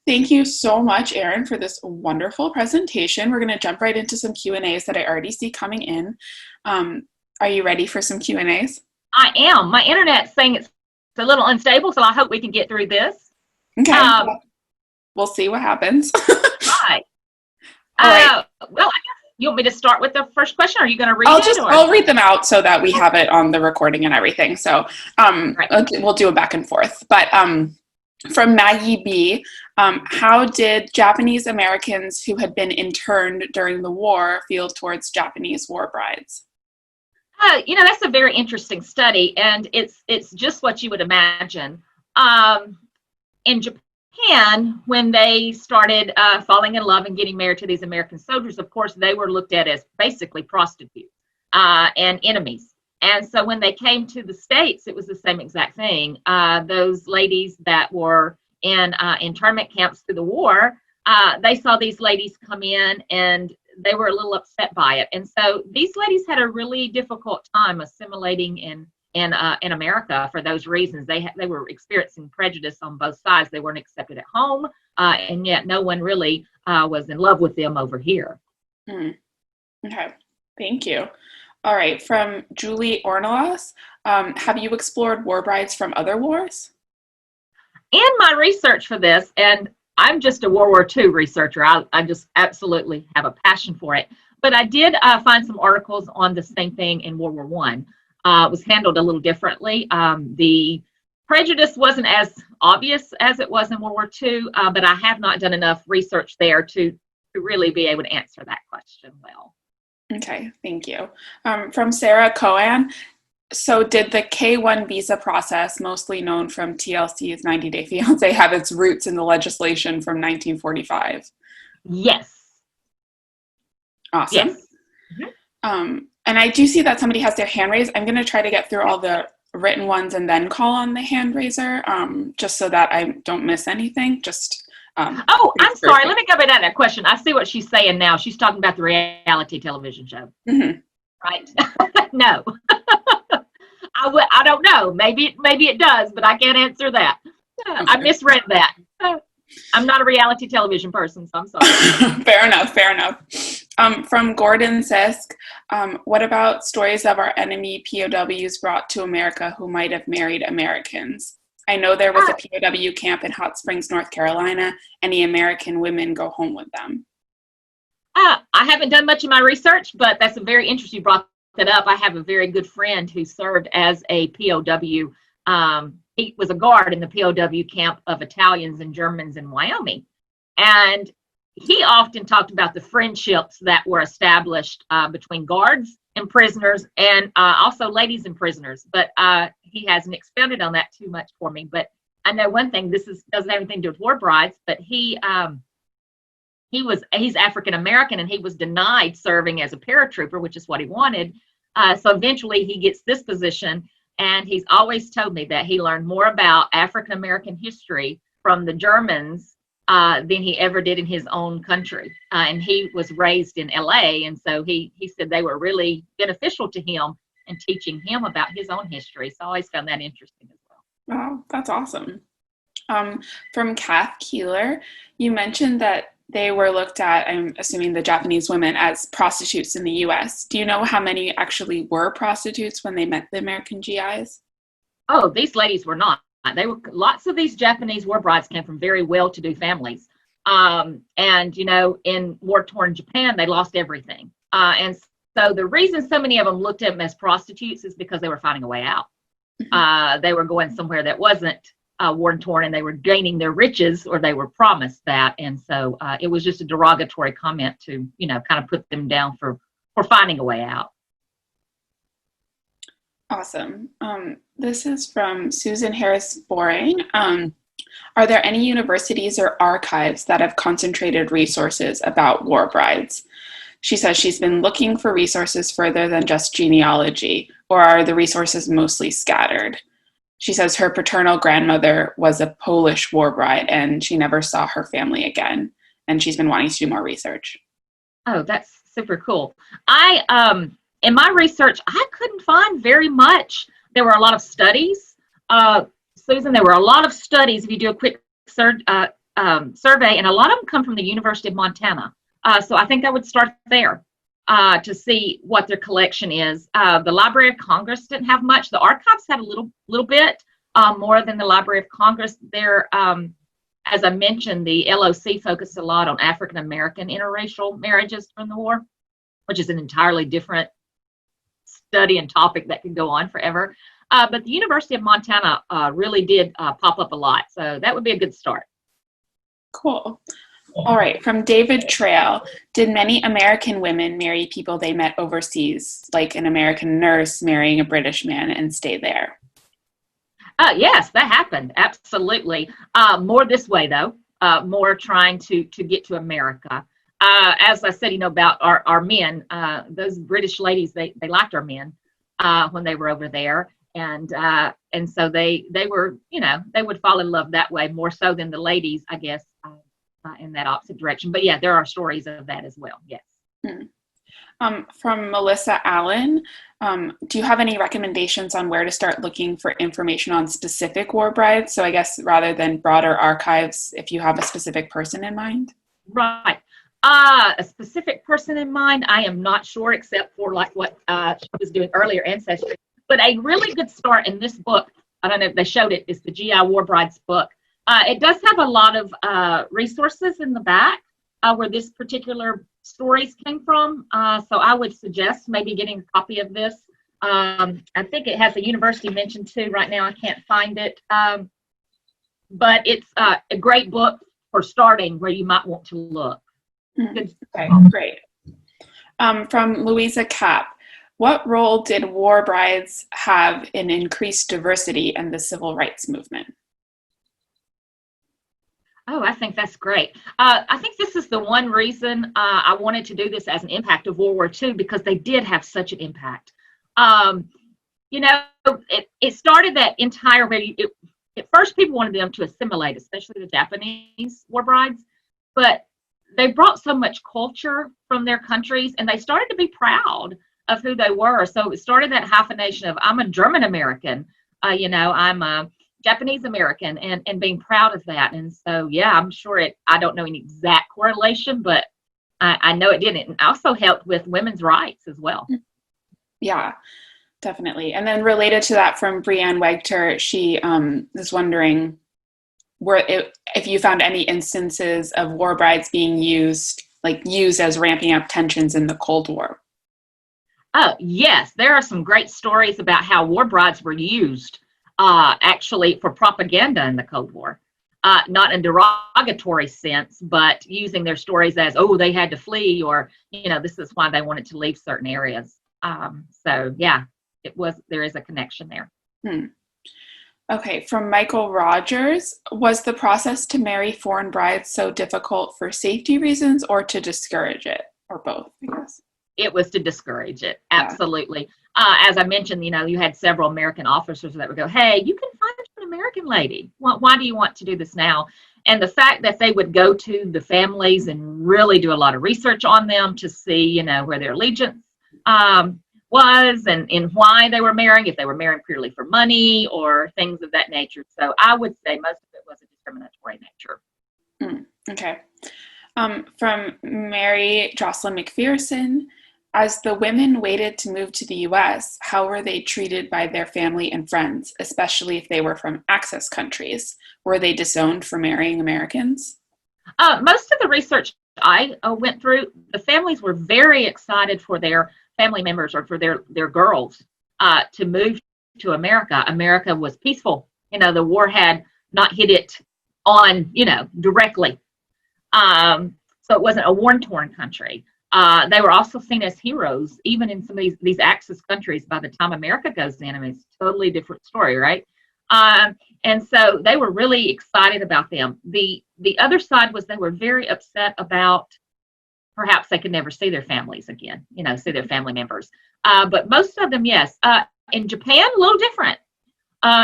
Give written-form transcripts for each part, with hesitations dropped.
Thank you so much, Erin, for this wonderful presentation. We're going to jump right into some Q&As that I already see coming in. Are you ready for some Q&As? I am. My internet's saying it's a little unstable, so I hope we can get through this. Okay. We'll see what happens. Right. All right. Well, I guess you want me to start with the first question? Or are you going to read it? I'll read them out so that we have it on the recording and everything. So we'll do a back and forth. But from Maggie B, how did Japanese Americans who had been interned during the war feel towards Japanese war brides? That's a very interesting study, and it's just what you would imagine. In Japan, when they started falling in love and getting married to these American soldiers, of course, they were looked at as basically prostitutes and enemies. And so when they came to the States, it was the same exact thing. Those ladies that were in internment camps through the war, they saw these ladies come in and they were a little upset by it. And so these ladies had a really difficult time assimilating in America for those reasons. They were experiencing prejudice on both sides. They weren't accepted at home, and yet no one really was in love with them over here. Okay, thank you. All right, from Julie Ornelas, have you explored war brides from other wars? In my research for this, and I'm just a World War II researcher, I just absolutely have a passion for it, but I did find some articles on the same thing in World War I. It was handled a little differently. The prejudice wasn't as obvious as it was in World War II, but I have not done enough research there to really be able to answer that question well. Okay, thank you. From Sarah Cohen, so did the K-1 visa process, mostly known from TLC's 90 Day Fiancé, have its roots in the legislation from 1945? Yes. Awesome. Yes. And I do see that somebody has their hand raised. I'm going to try to get through all the written ones and then call on the hand raiser, just so that I don't miss anything. I'm sorry. Let me go back to that question. I see what she's saying now. She's talking about the reality television show. Mm-hmm. Right? No. I don't know. Maybe it does, but I can't answer that. Okay. I misread that. I'm not a reality television person, so I'm sorry. Fair enough. From Gordon Sisk, what about stories of our enemy POWs brought to America who might have married Americans? I know there was a POW camp in Hot Springs, North Carolina. Any American women go home with them? I haven't done much of my research, but that's a very interesting. You brought that up. I have a very good friend who served as a POW. He was a guard in the POW camp of Italians and Germans in Wyoming. And he often talked about the friendships that were established between guards and prisoners, and also ladies and prisoners. But he hasn't expounded on that too much for me. But I know one thing, doesn't have anything to do with war brides, but he's African American, and he was denied serving as a paratrooper, which is what he wanted. So eventually he gets this position, and he's always told me that he learned more about African American history from the Germans than he ever did in his own country. And he was raised in LA, and so he said they were really beneficial to him in teaching him about his own history. So I always found that interesting as well. Wow, that's awesome. From Kath Keeler, you mentioned that they were looked at, I'm assuming the Japanese women, as prostitutes in the U.S. Do you know how many actually were prostitutes when they met the American GIs? Oh, these ladies were not. Lots of these Japanese war brides came from very well-to-do families. And, in war-torn Japan, they lost everything. And so the reason so many of them looked at them as prostitutes is because they were finding a way out. They were going somewhere that wasn't war-torn, and they were gaining their riches, or they were promised that. And so it was just a derogatory comment to, kind of put them down for finding a way out. Awesome. This is from Susan Harris Boring. Are there any universities or archives that have concentrated resources about war brides? She says she's been looking for resources further than just genealogy, or are the resources mostly scattered? She says her paternal grandmother was a Polish war bride and she never saw her family again. And she's been wanting to do more research. Oh, that's super cool. In my research, I couldn't find very much. There were a lot of studies. Susan, there were a lot of studies. If you do a quick search, survey, and a lot of them come from the University of Montana. So I think I would start there to see what their collection is. The Library of Congress didn't have much. The archives had a little bit more than the Library of Congress. There, as I mentioned, the LOC focused a lot on African American interracial marriages from the war, which is an entirely different study and topic that could go on forever. But the University of Montana really did pop up a lot. So that would be a good start. Cool. All right. From David Trail, did many American women marry people they met overseas, like an American nurse marrying a British man, and stay there? Yes, that happened. Absolutely. More this way, though, more trying to get to America. As I said, about our men, those British ladies, they liked our men when they were over there. And so they were, they would fall in love that way more so than the ladies, I guess, in that opposite direction. But yeah, there are stories of that as well. Yes. From Melissa Allen, do you have any recommendations on where to start looking for information on specific war brides? So I guess rather than broader archives, if you have a specific person in mind? Right. A specific person in mind, I am not sure, except for like what she was doing earlier, Ancestry. But a really good start in this book, I don't know if they showed it, is the GI Warbrides book. It does have a lot of resources in the back where this particular stories came from. So I would suggest maybe getting a copy of this. I think it has a university mention too. Right now I can't find it. But it's a great book for starting where you might want to look. Okay, great. From Louisa Kapp, what role did war brides have in increased diversity in the civil rights movement? Oh, I think that's great. I think this is the one reason I wanted to do this as an impact of World War II, because they did have such an impact. It started that entire way. At first, people wanted them to assimilate, especially the Japanese war brides, but they brought so much culture from their countries, and they started to be proud of who they were. So it started that hyphenation of, I'm a German American, I'm a Japanese American, and being proud of that. And so, yeah, I'm sure I don't know any exact correlation, but I know it did. It also helped with women's rights as well. Yeah, definitely. And then related to that, from Brianne Wegter, she is wondering if you found any instances of war brides being used as ramping up tensions in the Cold War. Oh, yes. There are some great stories about how war brides were used actually for propaganda in the Cold War. Not in a derogatory sense, but using their stories as, they had to flee, or, this is why they wanted to leave certain areas. So, yeah, there is a connection there. Okay, from Michael Rogers, was the process to marry foreign brides so difficult for safety reasons or to discourage it, or both, I guess? It was to discourage it, absolutely. As I mentioned, you had several American officers that would go, hey, you can find an American lady. Why do you want to do this now? And the fact that they would go to the families and really do a lot of research on them to see, where their allegiance was and why they were marrying, if they were marrying purely for money or things of that nature. So I would say most of it was a discriminatory nature. Okay. From Mary Jocelyn McPherson, as the women waited to move to the U.S., how were they treated by their family and friends, especially if they were from Access countries? Were they disowned for marrying Americans? Most of the research I went through, the families were very excited for their family members or for their girls to move to America. America was peaceful. The war had not hit it on, directly. So it wasn't a war-torn country. They were also seen as heroes, even in some of these Axis countries. By the time America goes in, it's a totally different story, right? And so they were really excited about them. The other side was they were very upset about perhaps they could never see their families again, see their family members. But most of them, yes. In Japan, a little different.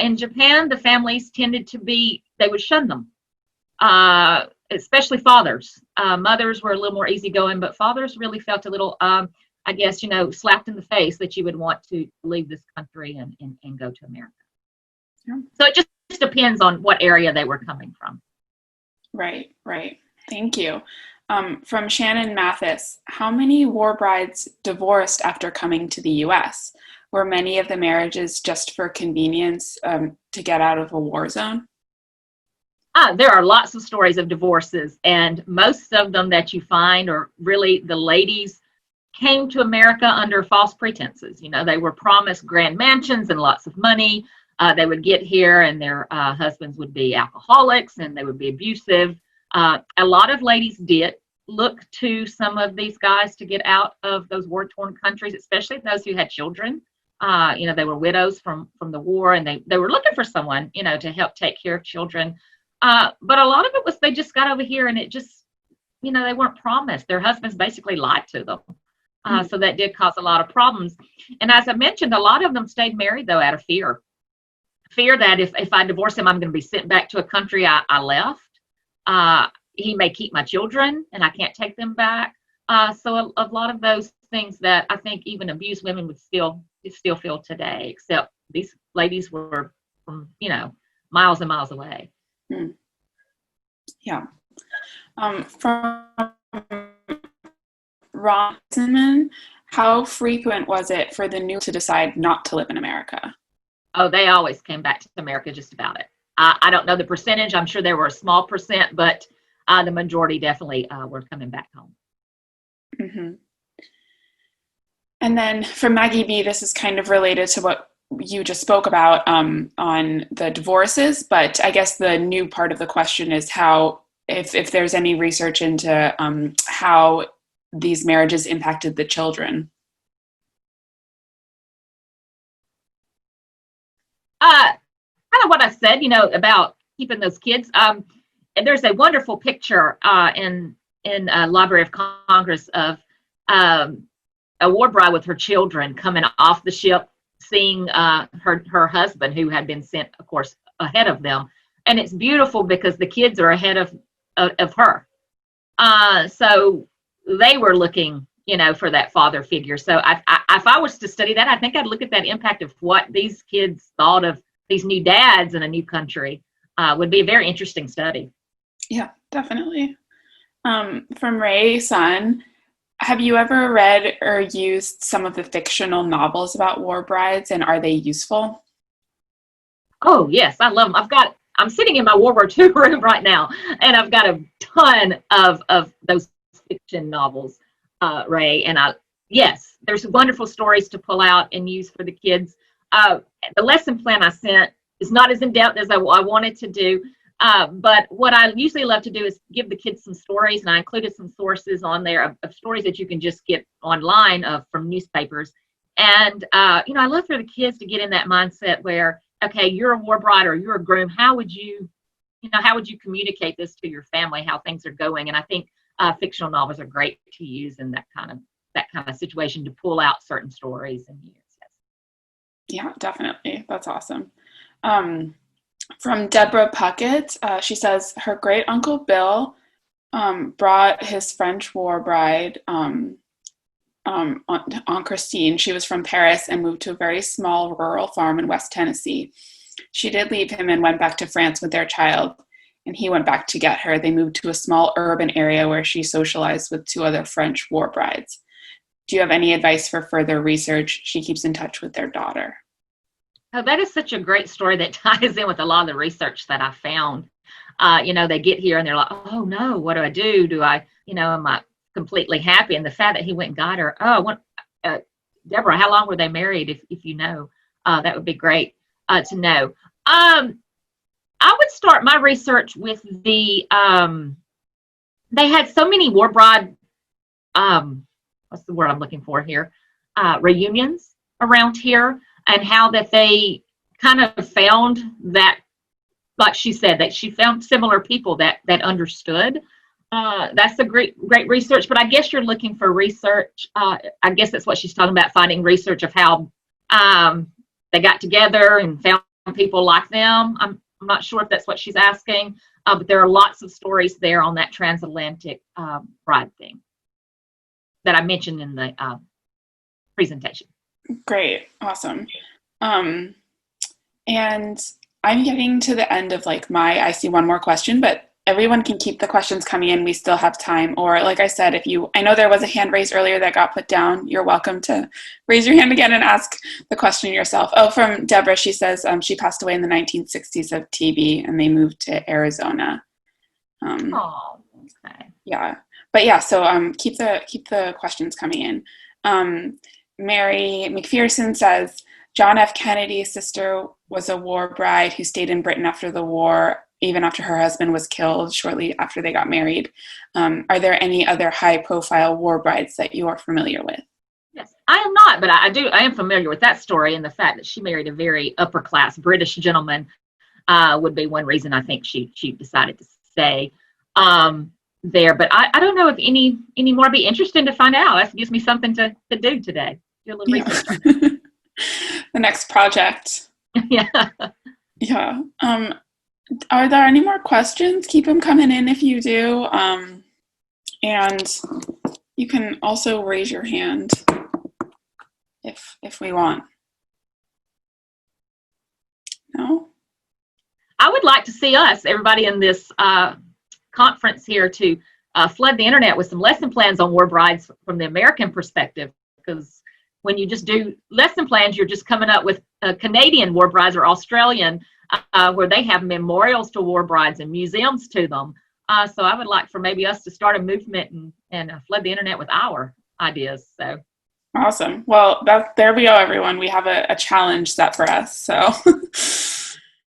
In Japan, the families tended to they would shun them. Especially fathers. Mothers were a little more easygoing, but fathers really felt a little, slapped in the face that you would want to leave this country and go to America. Yeah. So it just depends on what area they were coming from. Right, right. Thank you. From Shannon Mathis, how many war brides divorced after coming to the US? Were many of the marriages just for convenience to get out of a war zone? There are lots of stories of divorces, and most of them that you find are really the ladies came to America under false pretenses. You know, they were promised grand mansions and lots of money. They would get here, and their husbands would be alcoholics and they would be abusive. A lot of ladies did look to some of these guys to get out of those war-torn countries, especially those who had children. You know, they were widows from the war, and they were looking for someone, you know, to help take care of children. But a lot of it was they just got over here, and it just, you know, they weren't promised. Their husbands basically lied to them. So that did cause a lot of problems. And as I mentioned, a lot of them stayed married, though, out of fear. Fear that if I divorce him, I'm going to be sent back to a country I left. He may keep my children, and I can't take them back. So a lot of those things that I think even abused women would still feel today, except these ladies were from, you know, miles and miles away. Yeah. From Rossman, how frequent was it for the new to decide not to live in America? Oh, they always came back to America, just about it. I don't know the percentage. I'm sure there were a small percent, but the majority definitely were coming back home. Mm-hmm. And then from Maggie B, this is kind of related to what you just spoke about on the divorces, but I guess the new part of the question is how, if there's any research into how these marriages impacted the children. Kind of what I said, you know, about keeping those kids. And there's a wonderful picture in Library of Congress of a war bride with her children coming off the ship, seeing her husband, who had been sent, of course, ahead of them. And it's beautiful because the kids are ahead of her. So they were looking, you know, for that father figure. So if I was to study that, I think I'd look at that impact of what these kids thought of these new dads in a new country. Would be a very interesting study. Yeah, definitely. From Ray Sun, have you ever read or used some of the fictional novels about war brides, and are they useful? Oh, yes, I love them. I'm sitting in my World War II room right now, and I've got a ton of those fiction novels, Ray. And yes, there's wonderful stories to pull out and use for the kids. The lesson plan I sent is not as in-depth as I wanted to do, but what I usually love to do is give the kids some stories, and I included some sources on there of stories that you can just get online from newspapers. And, you know, I love for the kids to get in that mindset where, okay, you're a war bride or you're a groom. How would you communicate this to your family, how things are going? And I think fictional novels are great to use in that kind of situation to pull out certain stories and use. Yeah, definitely. That's awesome. From Deborah Puckett, she says her great uncle Bill brought his French war bride on Christine. She was from Paris and moved to a very small rural farm in West Tennessee. She did leave him and went back to France with their child, and he went back to get her. They moved to a small urban area where she socialized with 2 other French war brides. Do you have any advice for further research? She keeps in touch with their daughter. Oh, that is such a great story that ties in with a lot of the research that I found. You know, they get here and they're like, oh no, what do I do? Do I, you know, am I completely happy? And the fact that he went and got her, Deborah, how long were they married? If you know, that would be great to know. I would start my research with they had so many war bride, what's the word I'm looking for here? Reunions around here, and how that they kind of found that, like she said, that she found similar people that understood. That's a great research, but I guess you're looking for research. I guess that's what she's talking about, finding research of how they got together and found people like them. I'm not sure if that's what she's asking, but there are lots of stories there on that transatlantic bride thing that I mentioned in the presentation. Great. Awesome. And I'm getting to the end of I see one more question, but everyone can keep the questions coming in. We still have time. Or like I said, I know there was a hand raised earlier that got put down. You're welcome to raise your hand again and ask the question yourself. Oh, from Deborah, she says she passed away in the 1960s of TB and they moved to Arizona. Oh, okay. Yeah. But yeah, so keep the questions coming in. Mary McPherson says, John F. Kennedy's sister was a war bride who stayed in Britain after the war, even after her husband was killed shortly after they got married. Are there any other high-profile war brides that you are familiar with? Yes, I am not, but I am familiar with that story, and the fact that she married a very upper-class British gentleman would be one reason I think she decided to stay there. But I don't know if any more. Be interesting to find out. That gives me something to do today. Do a little research. The next project. Yeah. Yeah. Are there any more questions? Keep them coming in if you do. And you can also raise your hand if we want. No? I would like to see us, everybody in this conference here, to flood the internet with some lesson plans on war brides from the American perspective, because when you just do lesson plans, you're just coming up with Canadian war brides or Australian, where they have memorials to war brides and museums to them. So I would like for maybe us to start a movement and flood the internet with our ideas. So awesome. Well, there we go, everyone. We have a challenge set for us. So